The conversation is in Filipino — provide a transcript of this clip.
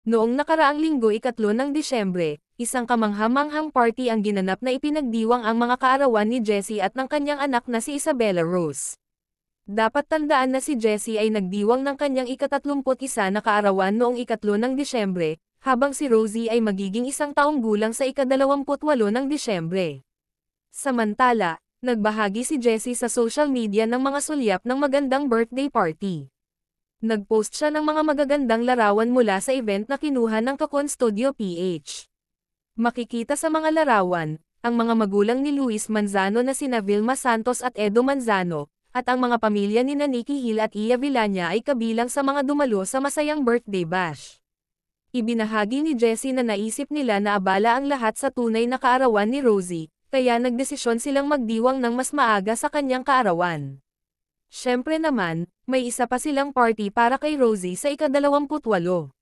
Noong nakaraang linggo 3 ng Disyembre, isang kamangha-manghang party ang ginanap na ipinagdiwang ang mga kaarawan ni Jessie at ng kanyang anak na si Isabella Rose. Dapat tandaan na si Jessie ay nagdiwang ng kanyang ika-31 na kaarawan noong 3 ng Disyembre, habang si Rosie ay magiging 1 taong gulang sa ika-28 ng Disyembre. Samantala, nagbahagi si Jessie sa social media ng mga sulyap ng magandang birthday party. Nag-post siya ng mga magagandang larawan mula sa event na kinuha ng Kakon Studio PH. Makikita sa mga larawan, ang mga magulang ni Luis Manzano na sina Vilma Santos at Edo Manzano, at ang mga pamilya ni Nikki Hill at Iya Villania ay kabilang sa mga dumalo sa masayang birthday bash. Ibinahagi ni Jessie na naisip nila na abala ang lahat sa tunay na kaarawan ni Rosie, kaya nagdesisyon silang magdiwang ng mas maaga sa kanyang kaarawan. Siyempre naman, may isa pa silang party para kay Rosie sa ika-28.